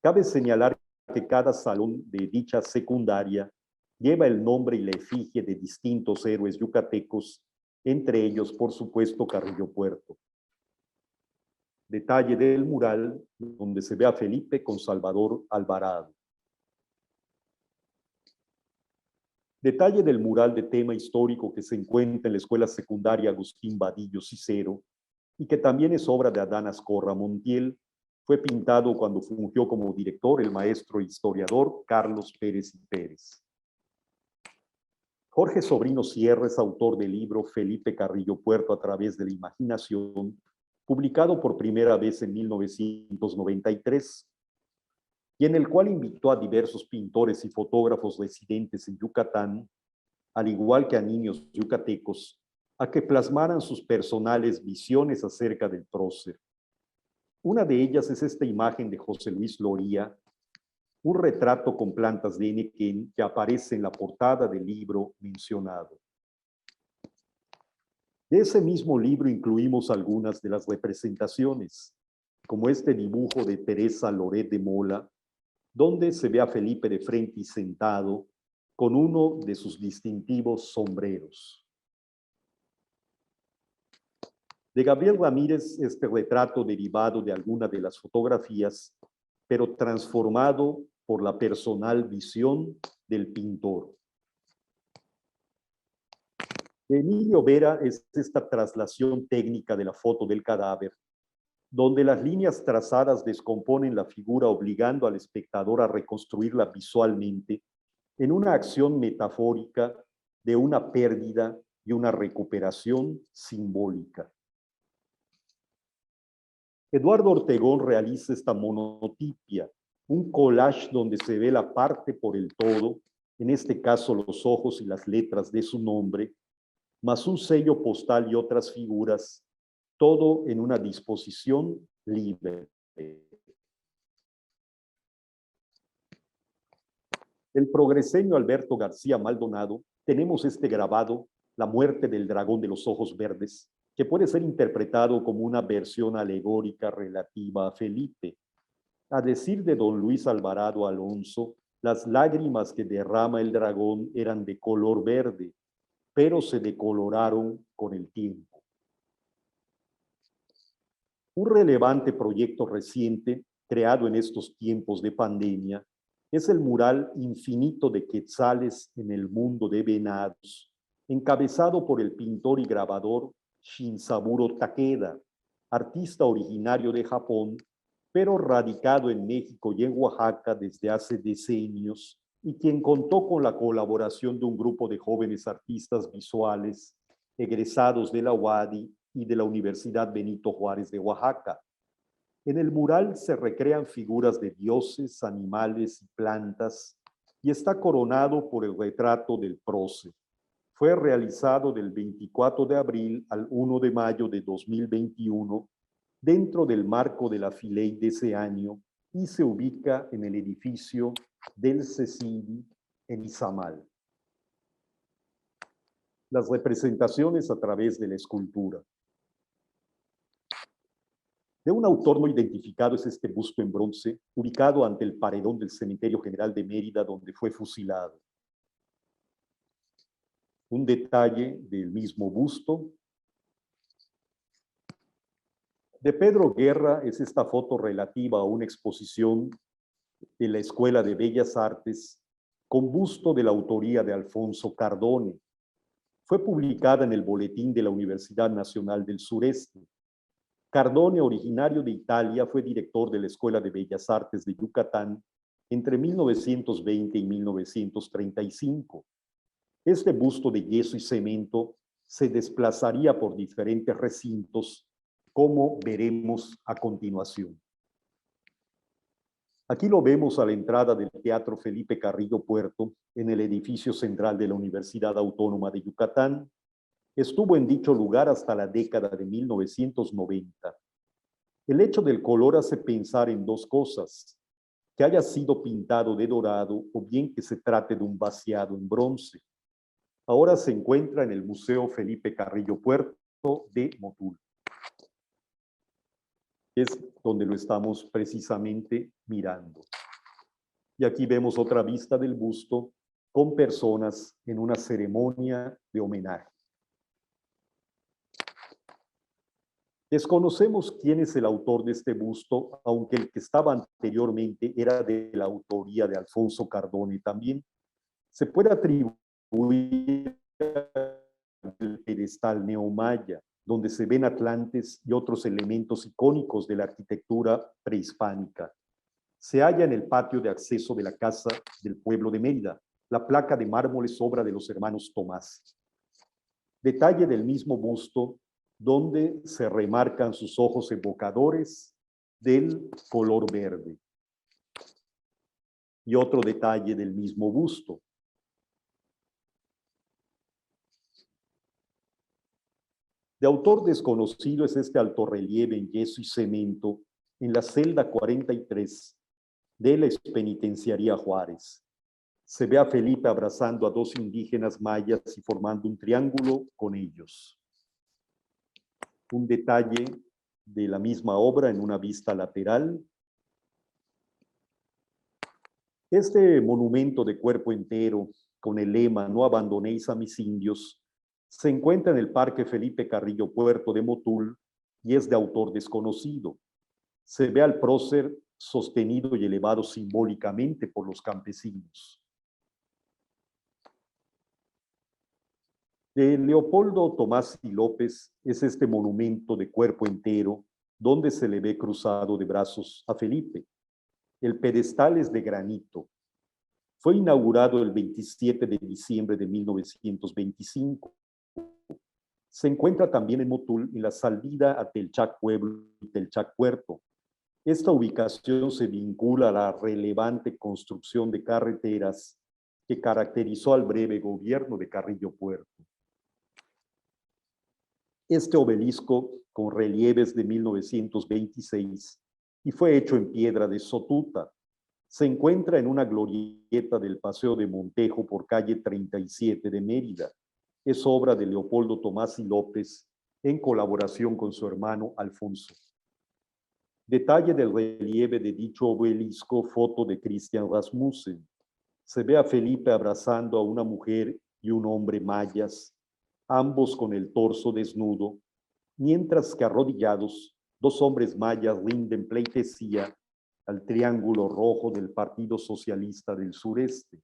Cabe señalar que cada salón de dicha secundaria lleva el nombre y la efigie de distintos héroes yucatecos, entre ellos, por supuesto, Carrillo Puerto. Detalle del mural donde se ve a Felipe con Salvador Alvarado. Detalle del mural de tema histórico que se encuentra en la Escuela Secundaria Agustín Vadillo Cicero y que también es obra de Adán Azcorra Montiel. Fue pintado cuando fungió como director el maestro e historiador Carlos Pérez y Pérez. Jorge Sobrino Sierra es autor del libro Felipe Carrillo Puerto a través de la imaginación, publicado por primera vez en 1993, y en el cual invitó a diversos pintores y fotógrafos residentes en Yucatán, al igual que a niños yucatecos, a que plasmaran sus personales visiones acerca del prócer. Una de ellas es esta imagen de José Luis Loría, un retrato con plantas de Enequén que aparece en la portada del libro mencionado. De ese mismo libro incluimos algunas de las representaciones, como este dibujo de Teresa Loret de Mola, donde se ve a Felipe de frente y sentado con uno de sus distintivos sombreros. De Gabriel Ramírez, este retrato derivado de alguna de las fotografías, pero transformado por la personal visión del pintor. De Emilio Vera es esta traslación técnica de la foto del cadáver, donde las líneas trazadas descomponen la figura obligando al espectador a reconstruirla visualmente en una acción metafórica de una pérdida y una recuperación simbólica. Eduardo Ortegón realiza esta monotipia, un collage donde se ve la parte por el todo, en este caso los ojos y las letras de su nombre, más un sello postal y otras figuras, todo en una disposición libre. El progreseño Alberto García Maldonado tenemos este grabado, La muerte del dragón de los ojos verdes, que puede ser interpretado como una versión alegórica relativa a Felipe. A decir de don Luis Alvarado Alonso, las lágrimas que derrama el dragón eran de color verde, pero se decoloraron con el tiempo. Un relevante proyecto reciente, creado en estos tiempos de pandemia, es el mural Infinito de Quetzales en el mundo de venados, encabezado por el pintor y grabador Shinsaburo Takeda, artista originario de Japón, pero radicado en México y en Oaxaca desde hace decenios, y quien contó con la colaboración de un grupo de jóvenes artistas visuales egresados de la UADY y de la Universidad Benito Juárez de Oaxaca. En el mural se recrean figuras de dioses, animales y plantas, y está coronado por el retrato del prócer. Fue realizado del 24 de abril al 1 de mayo de 2021 dentro del marco de la Filey de ese año y se ubica en el edificio del CECIDI en Izamal. Las representaciones a través de la escultura. De un autor no identificado es este busto en bronce, ubicado ante el paredón del Cementerio General de Mérida, donde fue fusilado. Un detalle del mismo busto. De Pedro Guerra es esta foto relativa a una exposición de la Escuela de Bellas Artes con busto de la autoría de Alfonso Cardone. Fue publicada en el Boletín de la Universidad Nacional del Sureste. Cardone, originario de Italia, fue director de la Escuela de Bellas Artes de Yucatán entre 1920 y 1935. Este busto de yeso y cemento se desplazaría por diferentes recintos, como veremos a continuación. Aquí lo vemos a la entrada del Teatro Felipe Carrillo Puerto, en el edificio central de la Universidad Autónoma de Yucatán. Estuvo en dicho lugar hasta la década de 1990. El hecho del color hace pensar en dos cosas: que haya sido pintado de dorado o bien que se trate de un vaciado en bronce. Ahora se encuentra en el Museo Felipe Carrillo Puerto de Motul. Es donde lo estamos precisamente mirando. Y aquí vemos otra vista del busto con personas en una ceremonia de homenaje. Desconocemos quién es el autor de este busto, aunque el que estaba anteriormente era de la autoría de Alfonso Cardone también. Se puede atribuir al pedestal neomaya, donde se ven atlantes y otros elementos icónicos de la arquitectura prehispánica. Se halla en el patio de acceso de la casa del pueblo de Mérida. La placa de mármol es obra de los hermanos Tomás. Detalle del mismo busto, donde se remarcan sus ojos evocadores del color verde. Y otro detalle del mismo busto. De autor desconocido es este altorrelieve en yeso y cemento en la celda 43 de la expenitenciaría Juárez. Se ve a Felipe abrazando a dos indígenas mayas y formando un triángulo con ellos. Un detalle de la misma obra en una vista lateral. Este monumento de cuerpo entero, con el lema "No abandonéis a mis indios", se encuentra en el Parque Felipe Carrillo Puerto de Motul y es de autor desconocido. Se ve al prócer sostenido y elevado simbólicamente por los campesinos. De Leopoldo Tomás y López es este monumento de cuerpo entero donde se le ve cruzado de brazos a Felipe. El pedestal es de granito. Fue inaugurado el 27 de diciembre de 1925. Se encuentra también en Motul, en la salida a Telchac Pueblo y Telchac Puerto. Esta ubicación se vincula a la relevante construcción de carreteras que caracterizó al breve gobierno de Carrillo Puerto. Este obelisco, con relieves de 1926, y fue hecho en piedra de Sotuta, Se encuentra en una glorieta del Paseo de Montejo por calle 37 de Mérida. Es obra de Leopoldo Tomás y López en colaboración con su hermano Alfonso. Detalle del relieve de dicho obelisco, foto de Christian Rasmussen. Se ve a Felipe abrazando a una mujer y un hombre mayas, ambos con el torso desnudo, mientras que arrodillados, dos hombres mayas rinden pleitesía al triángulo rojo del Partido Socialista del Sureste.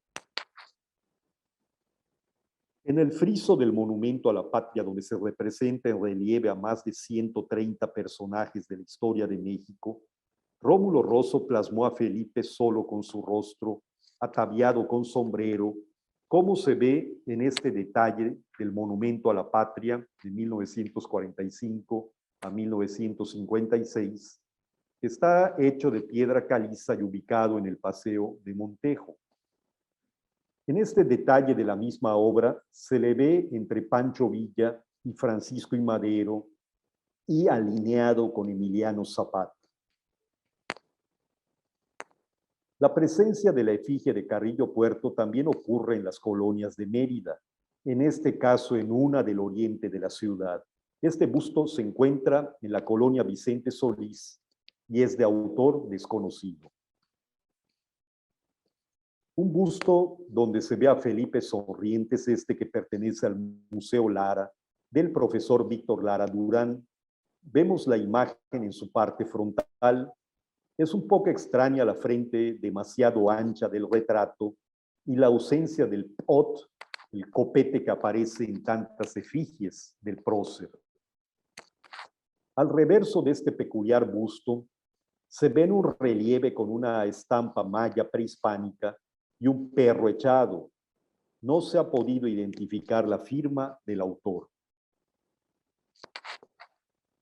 En el friso del Monumento a la Patria, donde se representa en relieve a más de 130 personajes de la historia de México, Rómulo Rosso plasmó a Felipe solo con su rostro, ataviado con sombrero, como se ve en este detalle del Monumento a la Patria de 1945 a 1956, que está hecho de piedra caliza y ubicado en el Paseo de Montejo. En este detalle de la misma obra se le ve entre Pancho Villa y Francisco I. Madero y alineado con Emiliano Zapata. La presencia de la efigie de Carrillo Puerto también ocurre en las colonias de Mérida, en este caso en una del oriente de la ciudad. Este busto se encuentra en la colonia Vicente Solís y es de autor desconocido. Un busto donde se ve a Felipe sonriente es este que pertenece al Museo Lara, del profesor Víctor Lara Durán. Vemos la imagen en su parte frontal. Es un poco extraña la frente demasiado ancha del retrato y la ausencia del pot, el copete que aparece en tantas efigies del prócer. Al reverso de este peculiar busto se ve un relieve con una estampa maya prehispánica y un perro echado. No se ha podido identificar la firma del autor.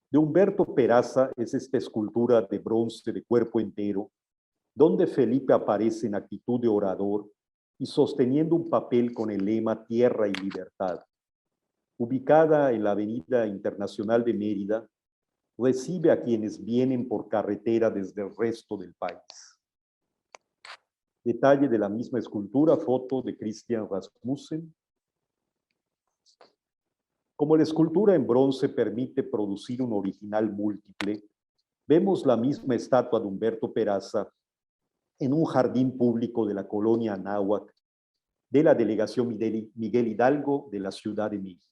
De Humberto Peraza es esta escultura de bronce de cuerpo entero, donde Felipe aparece en actitud de orador y sosteniendo un papel con el lema Tierra y Libertad. Ubicada en la Avenida Internacional de Mérida, recibe a quienes vienen por carretera desde el resto del país. Detalle de la misma escultura, foto de Christian Rasmussen. Como la escultura en bronce permite producir un original múltiple, vemos la misma estatua de Humberto Peraza en un jardín público de la colonia Anáhuac de la delegación Miguel Hidalgo de la Ciudad de México.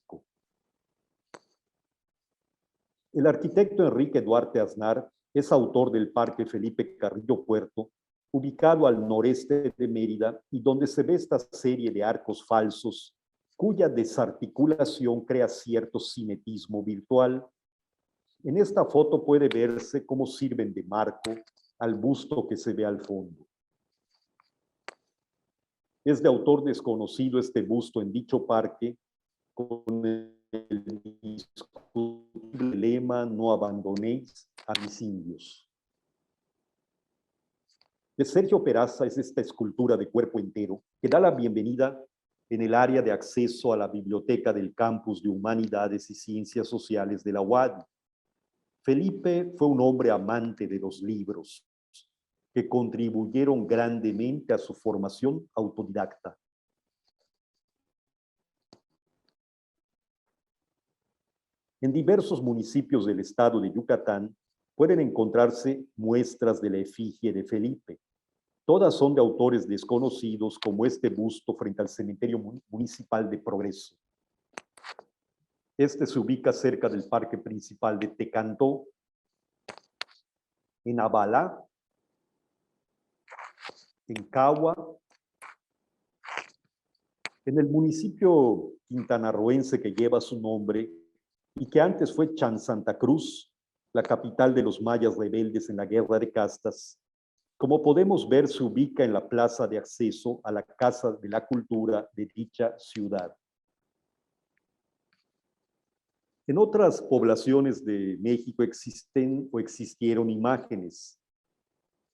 El arquitecto Enrique Duarte Aznar es autor del Parque Felipe Carrillo Puerto, ubicado al noreste de Mérida y donde se ve esta serie de arcos falsos cuya desarticulación crea cierto cinetismo virtual. En esta foto puede verse cómo sirven de marco al busto que se ve al fondo. Es de autor desconocido este busto en dicho parque, con el discutible lema "No abandonéis a mis indios". De Sergio Peraza es esta escultura de cuerpo entero que da la bienvenida en el área de acceso a la biblioteca del Campus de Humanidades y Ciencias Sociales de la UADY. Felipe fue un hombre amante de los libros, que contribuyeron grandemente a su formación autodidacta. En diversos municipios del estado de Yucatán pueden encontrarse muestras de la efigie de Felipe. Todas son de autores desconocidos, como este busto frente al cementerio municipal de Progreso. Este se ubica cerca del parque principal de Tecantó, en Abalá, en Cagua, en el municipio quintanarroense que lleva su nombre y que antes fue Chan Santa Cruz, la capital de los mayas rebeldes en la Guerra de Castas. Como podemos ver, se ubica en la plaza de acceso a la Casa de la Cultura de dicha ciudad. En otras poblaciones de México existen o existieron imágenes,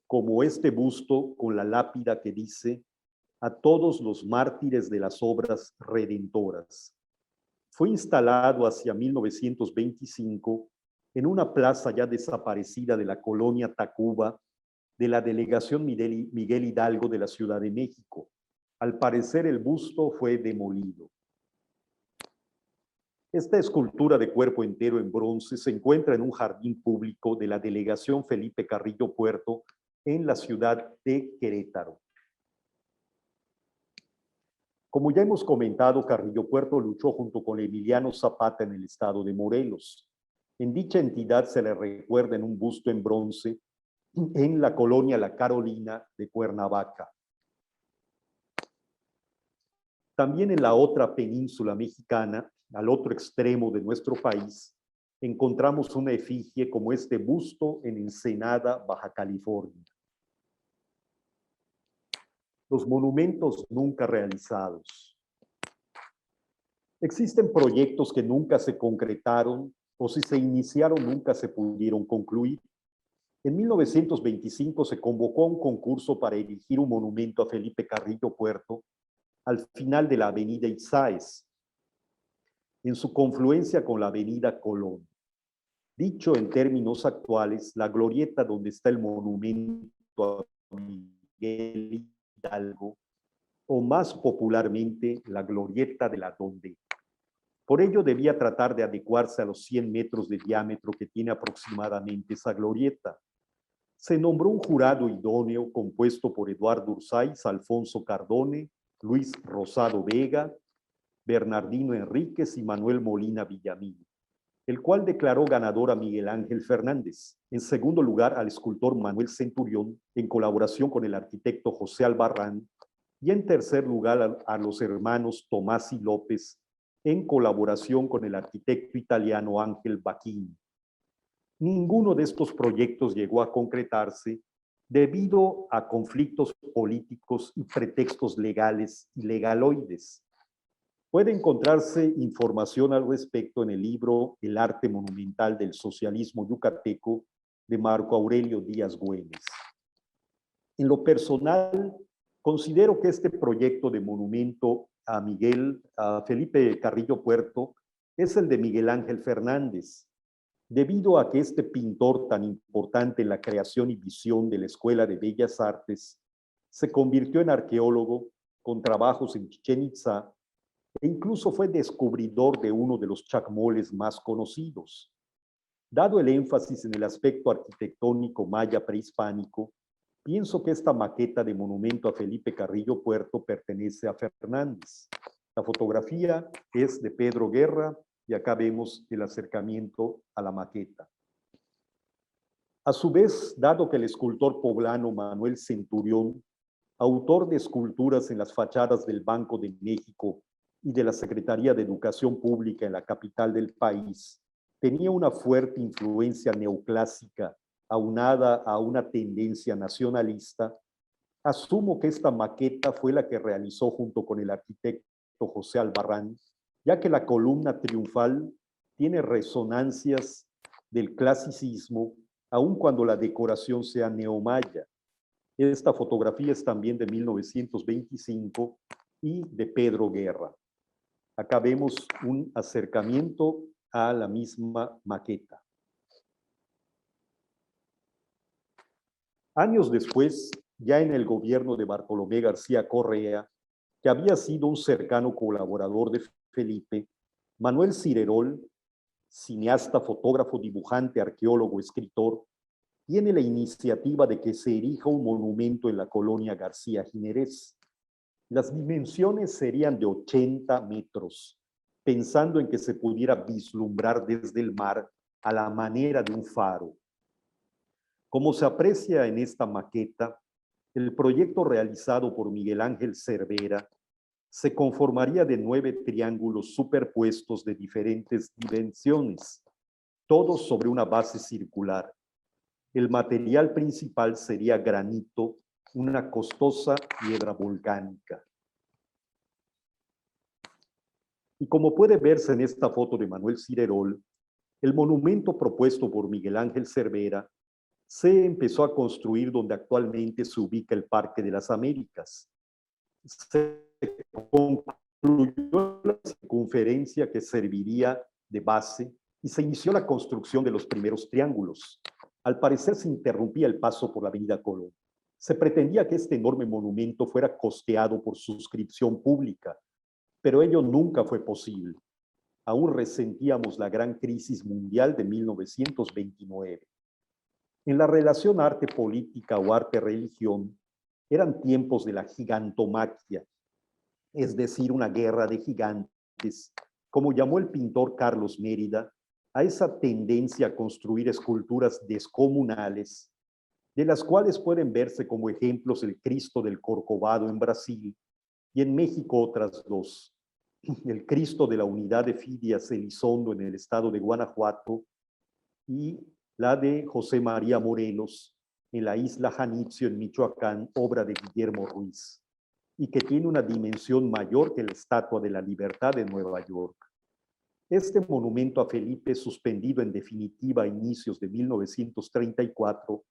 como este busto con la lápida que dice "A todos los mártires de las obras redentoras". Fue instalado hacia 1925 en una plaza ya desaparecida de la colonia Tacuba de la delegación Miguel Hidalgo de la Ciudad de México. Al parecer, el busto fue demolido. Esta escultura de cuerpo entero en bronce se encuentra en un jardín público de la delegación Felipe Carrillo Puerto en la ciudad de Querétaro. Como ya hemos comentado, Carrillo Puerto luchó junto con Emiliano Zapata en el estado de Morelos. En dicha entidad se le recuerda en un busto en bronce en la colonia La Carolina de Cuernavaca. También en la otra península mexicana, al otro extremo de nuestro país, encontramos una efigie como este busto en Ensenada, Baja California. Los monumentos nunca realizados. Existen proyectos que nunca se concretaron o si se iniciaron nunca se pudieron concluir. En 1925 se convocó a un concurso para erigir un monumento a Felipe Carrillo Puerto al final de la avenida Itzáes, en su confluencia con la avenida Colón. Dicho en términos actuales, la glorieta donde está el monumento a Miguel Hidalgo, o más popularmente, la glorieta de la Donde. Por ello debía tratar de adecuarse a los 100 metros de diámetro que tiene aproximadamente esa glorieta. Se nombró un jurado idóneo compuesto por Eduardo Urzáiz, Alfonso Cardone, Luis Rosado Vega, Bernardino Enríquez y Manuel Molina Villamil, el cual declaró ganador a Miguel Ángel Fernández. En segundo lugar, al escultor Manuel Centurión, en colaboración con el arquitecto José Albarrán, y en tercer lugar a los hermanos Tomás y López, en colaboración con el arquitecto italiano Ángel Bacchini. Ninguno de estos proyectos llegó a concretarse debido a conflictos políticos y pretextos legales y legaloides. Puede encontrarse información al respecto en el libro El arte monumental del socialismo yucateco de Marco Aurelio Díaz Güemes. En lo personal, considero que este proyecto de monumento a Felipe Carrillo Puerto es el de Miguel Ángel Fernández, debido a que este pintor tan importante en la creación y visión de la Escuela de Bellas Artes se convirtió en arqueólogo con trabajos en Chichén Itzá e incluso fue descubridor de uno de los chacmoles más conocidos. Dado el énfasis en el aspecto arquitectónico maya prehispánico, pienso que esta maqueta de monumento a Felipe Carrillo Puerto pertenece a Fernández. La fotografía es de Pedro Guerra y acá vemos el acercamiento a la maqueta. A su vez, dado que el escultor poblano Manuel Centurión, autor de esculturas en las fachadas del Banco de México y de la Secretaría de Educación Pública en la capital del país, tenía una fuerte influencia neoclásica aunada a una tendencia nacionalista, asumo que esta maqueta fue la que realizó junto con el arquitecto José Albarrán, ya que la columna triunfal tiene resonancias del clasicismo, aun cuando la decoración sea neomaya. Esta fotografía es también de 1925 y de Pedro Guerra. Acá vemos un acercamiento a la misma maqueta. Años después, ya en el gobierno de Bartolomé García Correa, que había sido un cercano colaborador de Felipe, Manuel Cirerol, cineasta, fotógrafo, dibujante, arqueólogo, escritor, tiene la iniciativa de que se erija un monumento en la colonia García Jiménez. Las dimensiones serían de 80 metros, pensando en que se pudiera vislumbrar desde el mar a la manera de un faro. Como se aprecia en esta maqueta, el proyecto realizado por Miguel Ángel Cervera se conformaría de 9 triángulos superpuestos de diferentes dimensiones, todos sobre una base circular. El material principal sería granito, una costosa piedra volcánica. Y como puede verse en esta foto de Manuel Cirerol, el monumento propuesto por Miguel Ángel Cervera se empezó a construir donde actualmente se ubica el Parque de las Américas. Se concluyó la circunferencia que serviría de base y se inició la construcción de los primeros triángulos. Al parecer se interrumpía el paso por la avenida Colón. Se pretendía que este enorme monumento fuera costeado por suscripción pública, pero ello nunca fue posible. Aún resentíamos la gran crisis mundial de 1929. En la relación arte-política o arte-religión, eran tiempos de la gigantomaquia, es decir, una guerra de gigantes, como llamó el pintor Carlos Mérida, a esa tendencia a construir esculturas descomunales, de las cuales pueden verse como ejemplos el Cristo del Corcovado en Brasil y en México otras dos, el Cristo de la Unidad de Fidias Elizondo en el estado de Guanajuato y la de José María Morelos en la isla Janitzio en Michoacán, obra de Guillermo Ruiz, y que tiene una dimensión mayor que la Estatua de la Libertad de Nueva York. Este monumento a Felipe, suspendido en definitiva a inicios de 1934,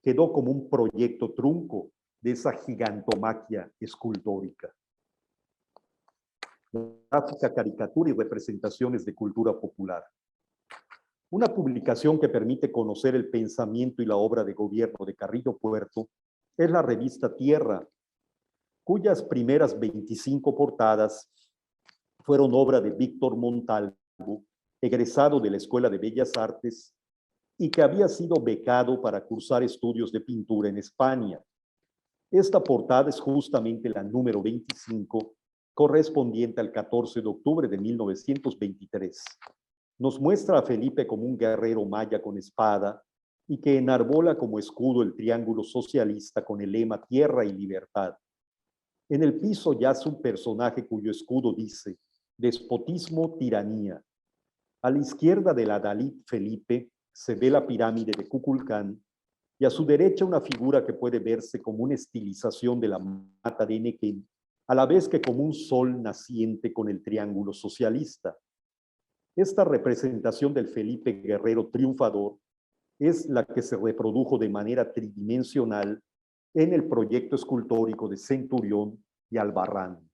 quedó como un proyecto trunco de esa gigantomaquia escultórica. Gráfica, caricatura y representaciones de cultura popular. Una publicación que permite conocer el pensamiento y la obra de gobierno de Carrillo Puerto es la revista Tierra, cuyas primeras 25 portadas fueron obra de Víctor Montalvo, egresado de la Escuela de Bellas Artes y que había sido becado para cursar estudios de pintura en España. Esta portada es justamente la número 25, correspondiente al 14 de octubre de 1923. Nos muestra a Felipe como un guerrero maya con espada y que enarbola como escudo el triángulo socialista con el lema Tierra y Libertad. En el piso yace un personaje cuyo escudo dice despotismo, tiranía. A la izquierda del adalid Felipe se ve la pirámide de Kukulcán y a su derecha una figura que puede verse como una estilización de la mata de Nequén, a la vez que como un sol naciente con el triángulo socialista. Esta representación del Felipe guerrero triunfador es la que se reprodujo de manera tridimensional en el proyecto escultórico de Centurión y Albarrán.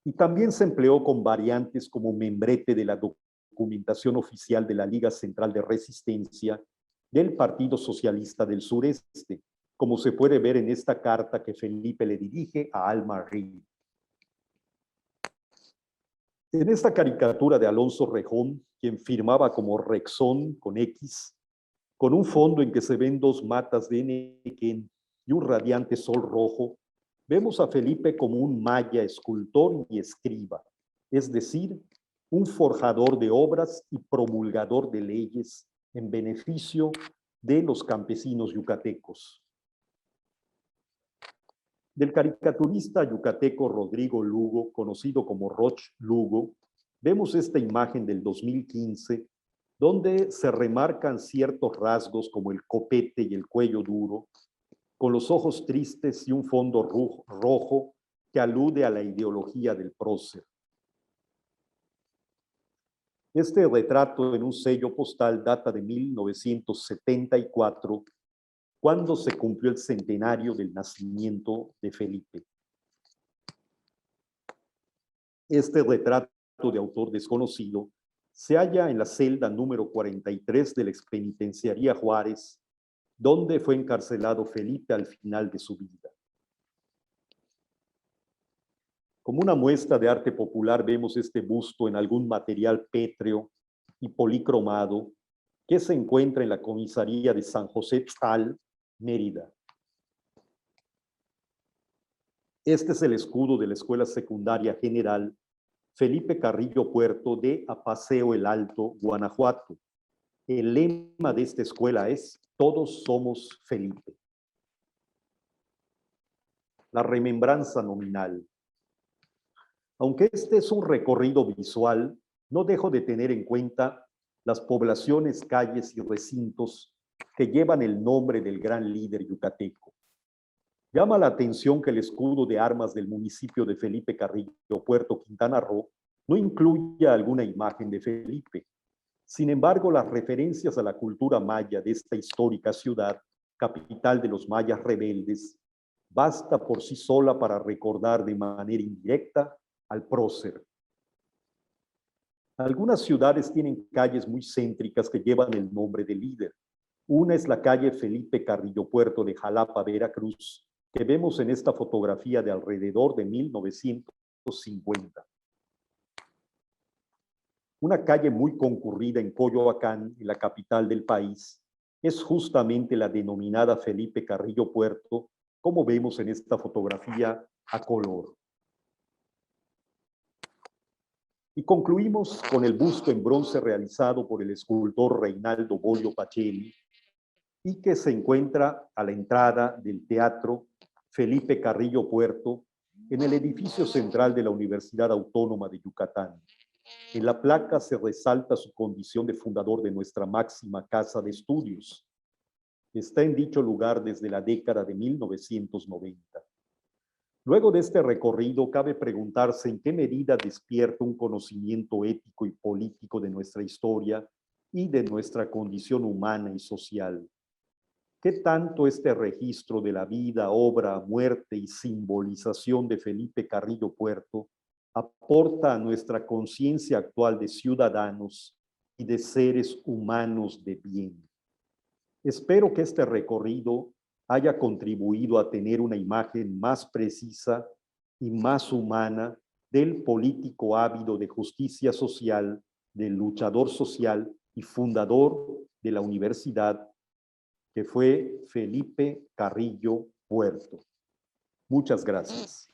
Y también se empleó con variantes como membrete de la documentación oficial de la Liga Central de Resistencia del Partido Socialista del Sureste, como se puede ver en esta carta que Felipe le dirige a Alma Reed. En esta caricatura de Alonso Rejón, quien firmaba como Rexón con X, con un fondo en que se ven dos matas de Nequén y un radiante sol rojo, vemos a Felipe como un maya, escultor y escriba, es decir, un forjador de obras y promulgador de leyes en beneficio de los campesinos yucatecos. Del caricaturista yucateco Rodrigo Lugo, conocido como Roch Lugo, vemos esta imagen del 2015, donde se remarcan ciertos rasgos como el copete y el cuello duro, con los ojos tristes y un fondo rojo que alude a la ideología del prócer. Este retrato en un sello postal data de 1974, cuando se cumplió el centenario del nacimiento de Felipe. Este retrato de autor desconocido se halla en la celda número 43 de la expenitenciaría Juárez, donde fue encarcelado Felipe al final de su vida. Como una muestra de arte popular vemos este busto en algún material pétreo y policromado que se encuentra en la comisaría de San José Tzal, Mérida. Este es el escudo de la Escuela Secundaria General Felipe Carrillo Puerto de Apaseo el Alto, Guanajuato. El lema de esta escuela es Todos somos Felipe. La remembranza nominal. Aunque este es un recorrido visual, no dejo de tener en cuenta las poblaciones, calles y recintos que llevan el nombre del gran líder yucateco. Llama la atención que el escudo de armas del municipio de Felipe Carrillo, Puerto Quintana Roo, no incluya alguna imagen de Felipe. Sin embargo, las referencias a la cultura maya de esta histórica ciudad, capital de los mayas rebeldes, basta por sí sola para recordar de manera indirecta al prócer. Algunas ciudades tienen calles muy céntricas que llevan el nombre del líder. Una es la calle Felipe Carrillo Puerto de Jalapa, Veracruz, que vemos en esta fotografía de alrededor de 1950. Una calle muy concurrida en Coyoacán, en la capital del país, es justamente la denominada Felipe Carrillo Puerto, como vemos en esta fotografía a color. Y concluimos con el busto en bronce realizado por el escultor Reinaldo Bollo Pacelli y que se encuentra a la entrada del Teatro Felipe Carrillo Puerto en el edificio central de la Universidad Autónoma de Yucatán. En la placa se resalta su condición de fundador de nuestra máxima casa de estudios. Está en dicho lugar desde la década de 1990. Luego de este recorrido, cabe preguntarse en qué medida despierta un conocimiento ético y político de nuestra historia y de nuestra condición humana y social. ¿Qué tanto este registro de la vida, obra, muerte y simbolización de Felipe Carrillo Puerto aporta a nuestra conciencia actual de ciudadanos y de seres humanos de bien? Espero que este recorrido haya contribuido a tener una imagen más precisa y más humana del político ávido de justicia social, del luchador social y fundador de la universidad, que fue Felipe Carrillo Puerto. Muchas gracias.